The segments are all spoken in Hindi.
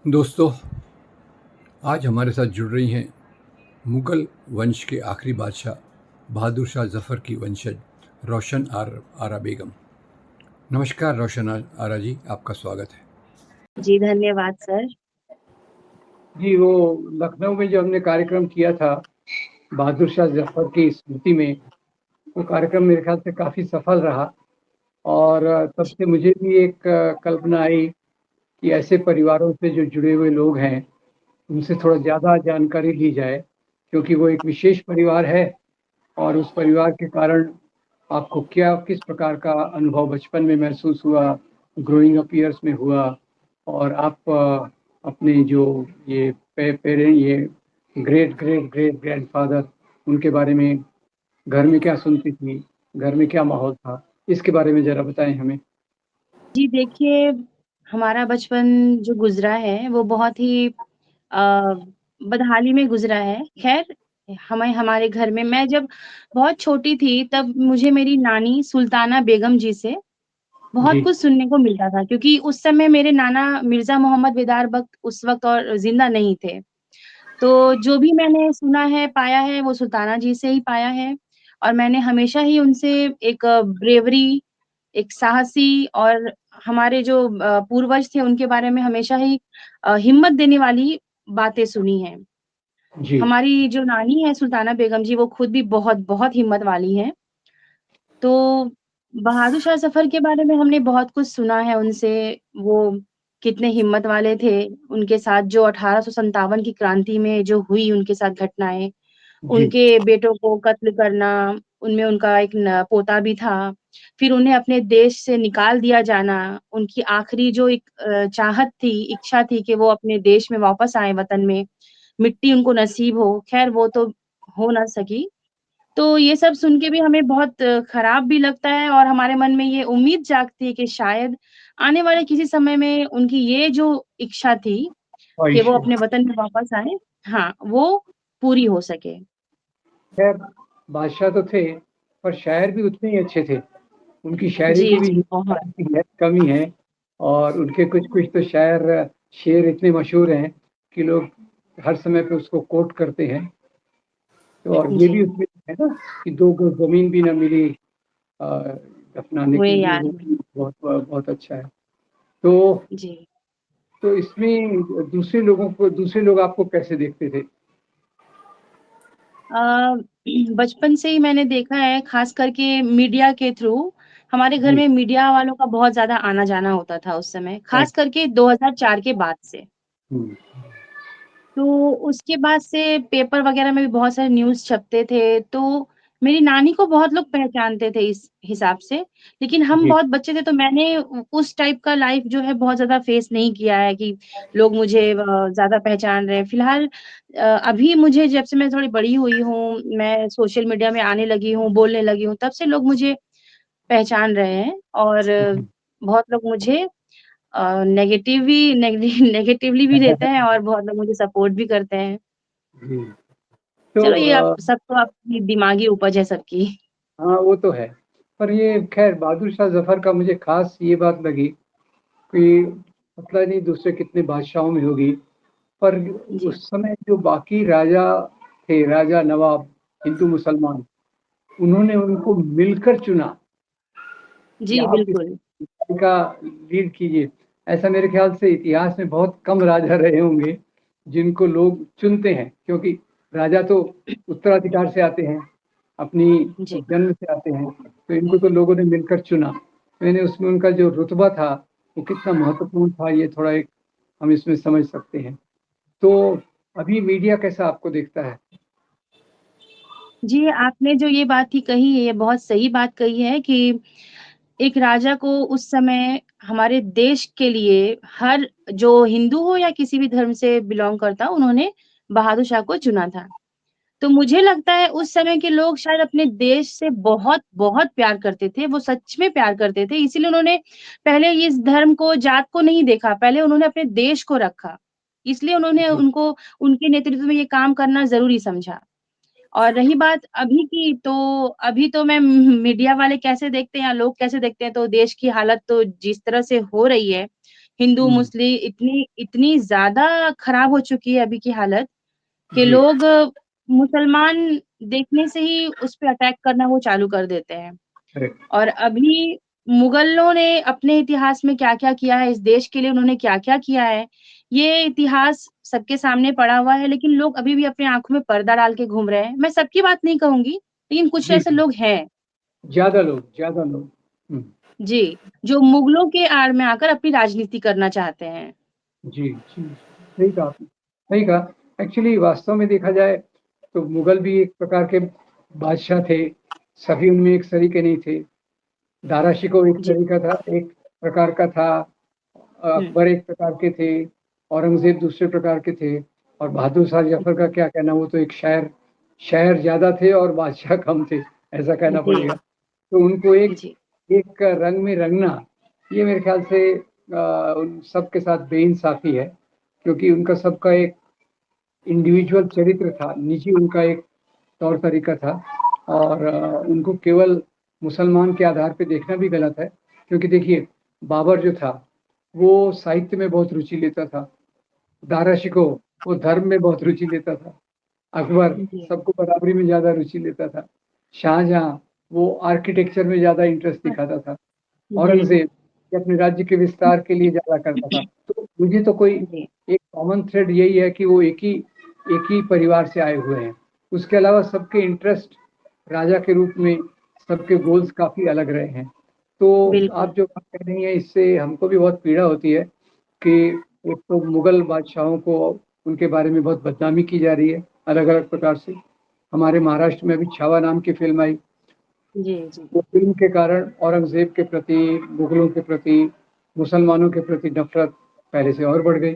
दोस्तों, आज हमारे साथ जुड़ रही हैं मुगल वंश के आखिरी बादशाह बहादुर शाह जफ़र की वंशज रोशन आरा बेगम। नमस्कार रोशन आरा जी, आपका स्वागत है। जी, धन्यवाद सर। जी, वो लखनऊ में जो हमने कार्यक्रम किया था बहादुर शाह जफ़र की स्मृति में, वो कार्यक्रम मेरे ख्याल से काफ़ी सफल रहा और तब से मुझे भी एक कल्पना आई कि ऐसे परिवारों से जो जुड़े हुए लोग हैं, उनसे थोड़ा ज़्यादा जानकारी ली जाए, क्योंकि वो एक विशेष परिवार है और उस परिवार के कारण आपको किस प्रकार का अनुभव बचपन में महसूस हुआ, ग्रोइंग अप ईयर्स में हुआ और आप अपने जो ये पेरेंट ये ग्रेट ग्रेट ग्रेट ग्रैंडफादर उनके बारे में घर में क्या सुनती थी, घर में क्या माहौल था, इसके बारे में ज़रा बताएँ हमें? जी, देखिए, हमारा बचपन जो गुज़रा है, वो बहुत ही अ, बदहाली में गुज़रा है। ख़ैर, हमारे घर में मैं जब बहुत छोटी थी, तब मुझे मेरी नानी सुल्ताना बेगम जी से बहुत जी, कुछ सुनने को मिलता था, क्योंकि उस समय मेरे नाना मिर्ज़ा मोहम्मद बेदार बख्त उस वक़्त और ज़िंदा नहीं थे। तो जो भी मैंने सुना है, पाया है, वो सुल्ताना जी से ही पाया है और मैंने हमेशा ही उनसे एक ब्रेवरी, एक साहसी और हमारे जो पूर्वज थे, उनके बारे में हमेशा ही हिम्मत देने वाली बातें सुनी हैं। जी, हमारी जो नानी है सुल्ताना बेगम जी, वो खुद भी बहुत हिम्मत वाली हैं। तो बहादुर शाह ज़फ़र के बारे में हमने बहुत कुछ सुना है उनसे, वो कितने हिम्मत वाले थे, उनके साथ जो 1857 की क्रांति में जो हुई उनके साथ घटनाएँ, जी, उनके बेटों को कत्ल करना, उनमें उनका एक न पोता भी था, फिर उन्हें अपने देश से निकाल दिया जाना, उनकी आखिरी जो एक चाहत थी, इच्छा थी कि वो अपने देश में वापस आएँ वतन में, मिट्टी उनको नसीब हो, ख़ैर वो तो हो ना सकी। तो ये सब सुन के भी हमें बहुत खराब भी लगता है और हमारे मन में ये उम्मीद जागती है कि शायद आने वाले किसी समय में उनकी ये जो इच्छा थी कि ख्वाहिश वो है। अपने वतन में वापस आएँ, हाँ, वो पूरी हो सके। खैर बादशाह तो थे, पर शायर भी उतने ही अच्छे थे। उनकी शायरी जी, की भी जी, बहुत। कमी है और उनके कुछ-कुछ तो शेर इतने मशहूर हैं कि लोग हर समय पे उसको कोट करते हैं। तो और ये जी, भी उसमें है ना कि 2 गज ज़मीन भी ना मिली अ, दफनाने हुए के लिए, यार वो में। भी बहुत अच्छा है। तो जी। तो इसमें दूसरे लोग आपको कैसे देखते थे? अ, बचपन से ही मैंने देखा है ख़ास करके मीडिया के थ्रू, हमारे घर जी, में मीडिया वालों का बहुत ज़्यादा आना-जाना होता था उस समय, ख़ास अच्छा। करके 2004 के बाद से। हुँ, तो उसके बाद से पेपर वग़ैरह में भी बहुत सारे न्यूज़ छपते थे, तो मेरी नानी को बहुत लोग पहचानते थे इस हिसाब से, लेकिन हम जी, बहुत बच्चे थे तो मैंने उस टाइप का लाइफ़ जो है बहुत ज़्यादा फ़ेस नहीं किया है कि लोग मुझे ज़्यादा पहचान रहे हैं। फिलहाल अभी मुझे जब से मैं थोड़ी बड़ी हुई हूँ, मैं सोशल मीडिया में आने लगी हूँ, बोलने लगी हूँ, तब से लोग मुझे पहचान रहे हैं और जी। बहुत लोग मुझे नेगेटिवली भी देते हैं और बहुत लोग मुझे सपोर्ट भी करते हैं। जी, तो चलो ये आप सब तो आपकी दिमागी उपज है सबकी। हाँ, वो तो है। पर ये ख़ैर बहादुर शाह ज़फ़र का मुझे ख़ास ये बात लगी कि पता नहीं दूसरे कितने बादशाहों में होगी, पर जी। उस समय जो बाकी राजा थे, राजा नवाब, हिंदू मुसलमान, उन्होंने उनको मिलकर चुना कि जी, आप इस बिल्कुल। का लीड कीजिए। ऐसा मेरे ख़्याल से इतिहास में बहुत कम राजा रहे होंगे, जिनको लोग चुनते हैं, क्योंकि राजा तो उत्तराधिकार से आते हैं, अपनी जी। जन्म से आते हैं, तो इनको तो लोगों ने मिलकर चुना। मैंने उसमें उनका जो रुतबा था, वो कितना महत्वपूर्ण था, ये थोड़ा एक हम इसमें समझ सकते हैं। तो अभी मीडिया कैसा आपको देखता है? जी, आपने जो ये बात ही कही है, ये बहुत सही बात कही है कि एक राजा को उस समय हमारे देश के लिए हर जो हिंदू हो या किसी भी धर्म से बिलॉन्ग करता हो, उन्होंने बहादुर शाह को चुना था। तो मुझे लगता है उस समय के लोग शायद अपने देश से बहुत प्यार करते थे, वो सच में प्यार करते थे, इसीलिए उन्होंने पहले इस धर्म को, जात को नहीं देखा, पहले उन्होंने अपने देश को रखा। इसलिए उन्होंने जी, उनको उनके नेतृत्व में ये काम करना ज़रूरी समझा। और रही बात अभी की, तो अभी तो मैं मीडिया वाले कैसे देखते हैं या लोग कैसे देखते हैं, तो देश की हालत तो जिस तरह से हो रही है, हिंदू, हुँ, मुस्लिम इतनी इतनी ज़्यादा खराब हो चुकी है अभी की हालत कि जी, लोग मुसलमान देखने से ही उस पे अटैक करना वो चालू कर देते हैं। करेक्ट। और अभी मुगलों ने अपने इतिहास में क्या-क्या किया है, इस देश के लिए उन्होंने क्या-क्या किया है, ये इतिहास सबके सामने पड़ा हुआ है, लेकिन लोग अभी भी अपनी आँखों में पर्दा डाल के घूम रहे हैं। मैं सबकी बात नहीं कहूँगी, लेकिन कुछ जी, ऐसे लोग हैं, ज़्यादा लोग, ज़्यादा लोग। हुँ, जी, जो मुगलों के आड़ में आकर अपनी राजनीति करना चाहते हैं। जी, जी, सही कहा आपने, सही कहा। एक्चुअली वास्तव में देखा जाए तो मुगल भी एक प्रकार के बादशाह थे, सभी उनमें एक सरीके नहीं थे। दारा शिकोह एक जी। तरीका था, एक प्रकार का था, हुँ, अकबर एक प्रकार के थे, औरंगज़ेब दूसरे प्रकार के थे और बहादुर शाह जफ़र का जी, क्या कहना, वो तो एक शायर शायर ज़्यादा थे और बादशाह कम थे, ऐसा कहना जी, पड़ेगा। तो उनको एक जी, एक रंग में रंगना, ये मेरे ख़्याल से उन सबके साथ बेइंसाफ़ी है, क्योंकि उनका सबका एक इंडिविजुअल चरित्र था, निजी उनका एक तौर तरीका था और उनको केवल मुसलमान के आधार पे देखना भी गलत है, क्योंकि देखिए बाबर जो था, वो साहित्य में बहुत रुचि लेता था। दारा शिकोह वो धर्म में बहुत रुचि लेता था। अकबर जी, सबको बराबरी में ज़्यादा रुचि लेता था। शाहजहाँ वो आर्किटेक्चर में ज़्यादा इंटरेस्ट दिखाता था। जी, जी, औरंगज़ेब ये अपने राज्य के विस्तार के लिए ज़्यादा करता था। तो मुझे तो कोई जी, एक कॉमन थ्रेड यही है कि वो एक ही परिवार से आए हुए हैं। उसके अलावा सबके इंटरेस्ट राजा के रूप में सबके गोल्स काफ़ी अलग रहे हैं। तो बिल्कुल। आप जो बात कह रही हैं इससे हमको भी बहुत पीड़ा होती है कि एक तो मुगल बादशाहों को उनके बारे में बहुत बदनामी की जा रही है, अलग-अलग प्रकार से। हमारे महाराष्ट्र में अभी छावा नाम की फ़िल्म आई। जी, जी, वो फ़िल्म के कारण औरंगज़ेब के प्रति, मुगलों के प्रति, मुसलमानों के प्रति नफ़रत पहले से और बढ़ गई।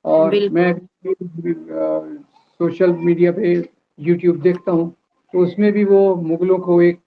और मैं बिल्कुल। सोशल मीडिया पे यूट्यूब देखता हूँ, तो उसमें भी वो मुगलों को एक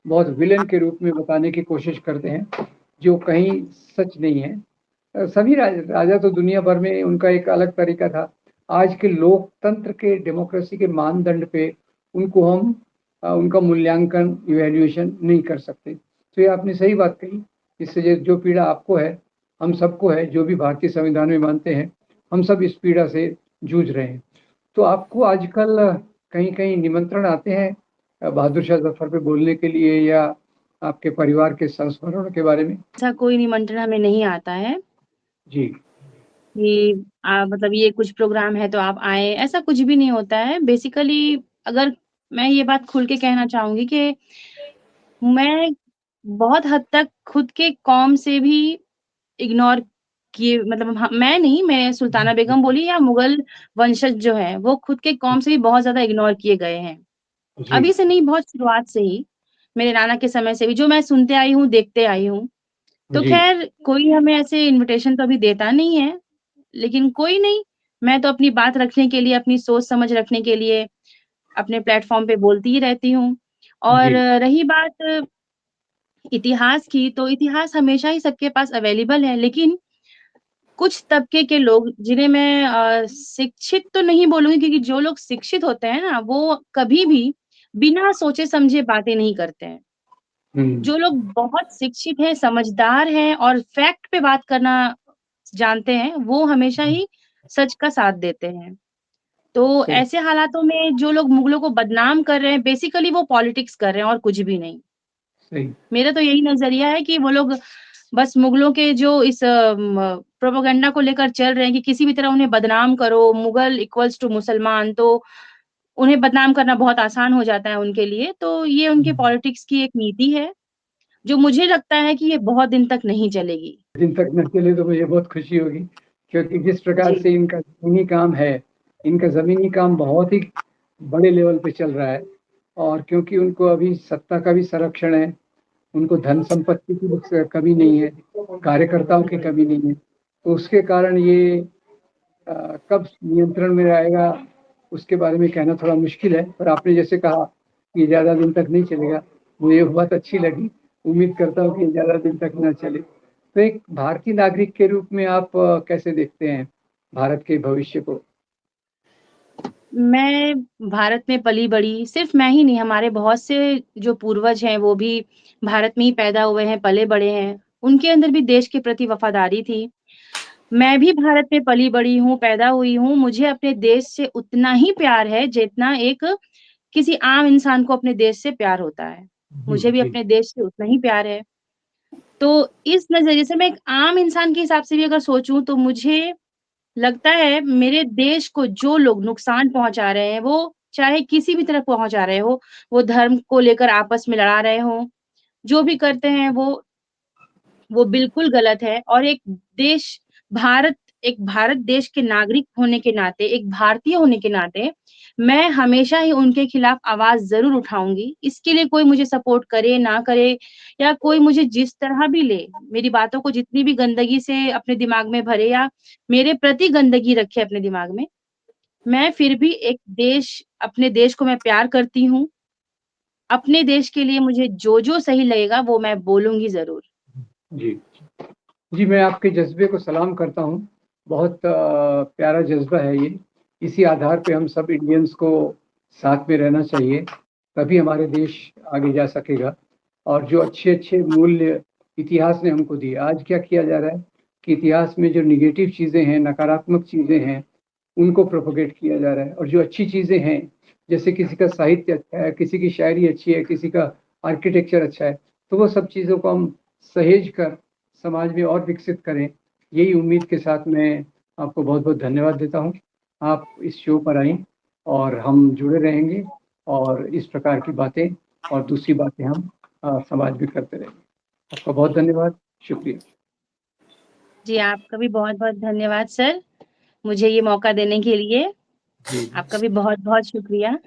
बहुत विलेन के रूप में बताने की कोशिश करते हैं, जो कहीं सच नहीं है। सभी राजा तो दुनिया भर में उनका एक अलग तरीका था। आज के लोकतंत्र के डेमोक्रेसी के मानदंड पे उनको हम उनका मूल्यांकन, इवैल्यूएशन नहीं कर सकते। तो ये आपने सही बात कही। इससे जो पीड़ा आपको है, हम सबको है, जो भी भारतीय संविधान में मानते हैं, हम सब इस पीड़ा से जूझ रहे हैं। तो आपको आजकल कहीं-कहीं निमंत्रण आते हैं बहादुर शाह ज़फ़र पे बोलने के लिए या आपके परिवार के संस्मरणों के बारे में? ऐसा कोई निमंत्रण हमें नहीं आता है जी, कि मतलब ये कुछ प्रोग्राम है तो आप आएँ, ऐसा कुछ भी नहीं होता है। बेसिकली अगर मैं ये बात खुल के कहना चाहूँगी कि मैं बहुत हद तक खुद के कौम से भी इग्नोर किए मतलब मैं नहीं, मैं सुल्ताना बेगम बोली या मुगल वंशज जो हैं, वो खुद के कौम से भी बहुत ज़्यादा इग्नोर किए गए हैं। जी, अभी से नहीं, बहुत शुरुआत से ही, मेरे नाना के समय से भी, जो मैं सुनते आई हूँ, देखते आई हूँ। तो जी, ख़ैर कोई हमें ऐसे इन्विटेशन तो अभी देता नहीं है, लेकिन कोई नहीं, मैं तो अपनी बात रखने के लिए, अपनी सोच समझ रखने के लिए अपने प्लेटफ़ॉर्म पे बोलती ही रहती हूँ। और जी, रही बात इतिहास की, तो इतिहास हमेशा ही सबके पास अवेलेबल है, लेकिन कुछ तबके के लोग जिन्हें मैं शिक्षित तो नहीं बोलूँगी क्योंकि जो लोग शिक्षित होते हैं ना, वो कभी भी बिना सोचे-समझे बातें नहीं करते हैं। हुँ, जो लोग बहुत शिक्षित हैं, समझदार हैं और फैक्ट पे बात करना जानते हैं, वो हमेशा ही सच का साथ देते हैं। तो सही, ऐसे हालातों में जो लोग मुगलों को बदनाम कर रहे हैं, बेसिकली वो पॉलिटिक्स कर रहे हैं और कुछ भी नहीं। सही, मेरा तो यही नज़रिया है कि वो लोग बस मुगलों के जो इस प्रोपेगेंडा को लेकर चल रहे हैं कि किसी भी तरह उन्हें बदनाम करो, मुगल इक्वल्स टू मुसलमान, तो उन्हें बदनाम करना बहुत आसान हो जाता है उनके लिए। तो ये उनकी हुँ, पॉलिटिक्स की एक नीति है, जो मुझे लगता है कि ये बहुत दिन तक नहीं चलेगी। दिन तक न चले तो मुझे बहुत खुशी होगी, क्योंकि जिस प्रकार जी, से इनका ज़मीनी काम है, इनका ज़मीनी काम बहुत ही बड़े लेवल पे चल रहा है और क्योंकि उनको अभी सत्ता का भी संरक्षण है, उनको धन संपत्ति की कमी नहीं है, कार्यकर्ताओं की जी। कमी नहीं है, तो उसके कारण ये कब नियंत्रण में आएगा, उसके बारे में कहना थोड़ा मुश्किल है। पर आपने जैसे कहा कि ज़्यादा दिन तक नहीं चलेगा, मुझे ये बात अच्छी लगी। उम्मीद करता हूँ कि ज़्यादा दिन तक ना चले। तो एक भारतीय नागरिक के रूप में आप कैसे देखते हैं भारत के भविष्य को? मैं भारत में पली-बड़ी, सिर्फ़ मैं ही नहीं, हमारे बहुत से जो पूर्वज हैं, वो भी भारत में ही पैदा हुए हैं, पले-बड़े हैं। उनके अंदर भी देश के प्रति वफ़ादारी थी। मैं भी भारत में पली-बड़ी हूँ, पैदा हुई हूँ, मुझे अपने देश से उतना ही प्यार है जितना एक किसी आम इंसान को अपने देश से प्यार होता है। जी, मुझे भी जी। अपने देश से उतना ही प्यार है। तो इस नज़रिए से मैं एक आम इंसान के हिसाब से भी अगर सोचूँ तो मुझे लगता है मेरे देश को जो लोग नुकसान पहुँचा रहे हैं, वो चाहे किसी भी तरह पहुँचा रहे हो, वो धर्म को लेकर आपस में लड़ा रहे हों, जो भी करते हैं वो बिल्कुल गलत है और देश भारत एक भारत देश के नागरिक होने के नाते, एक भारतीय होने के नाते, मैं हमेशा ही उनके खिलाफ आवाज़ ज़रूर उठाऊँगी। इसके लिए कोई मुझे सपोर्ट करे, ना करे या कोई मुझे जिस तरह भी ले, मेरी बातों को जितनी भी गंदगी से अपने दिमाग में भरे या मेरे प्रति गंदगी रखे अपने दिमाग में, मैं फिर भी अपने देश को मैं प्यार करती हूँ। अपने देश के लिए मुझे जो-जो सही लगेगा वो मैं बोलूँगी ज़रूर। जी। जी, मैं आपके जज़्बे को सलाम करता हूँ। बहुत प्यारा जज़्बा है ये। इसी आधार पे हम सब इंडियंस को साथ में रहना चाहिए, तभी हमारे देश आगे जा सकेगा। और जो अच्छे-अच्छे मूल्य इतिहास ने हमको दिए, आज क्या किया जा रहा है कि इतिहास में जो नेगेटिव चीज़ें हैं, नकारात्मक चीज़ें हैं, उनको प्रोपेगेट किया जा रहा है और जो अच्छी चीज़ें हैं, जैसे किसी का साहित्य अच्छा है, किसी की शायरी अच्छी है, किसी का आर्किटेक्चर अच्छा है, तो वो सब चीज़ों को हम सहेज कर समाज में और विकसित करें। यही उम्मीद के साथ मैं आपको बहुत-बहुत धन्यवाद देता हूँ। आप इस शो पर आईं और हम जुड़े रहेंगे और इस प्रकार की बातें और दूसरी बातें हम समाज में करते रहेंगे। आपका बहुत धन्यवाद, शुक्रिया। जी, आपका भी बहुत-बहुत धन्यवाद सर, मुझे ये मौका देने के लिए। जी, आपका भी बहुत-बहुत शुक्रिया।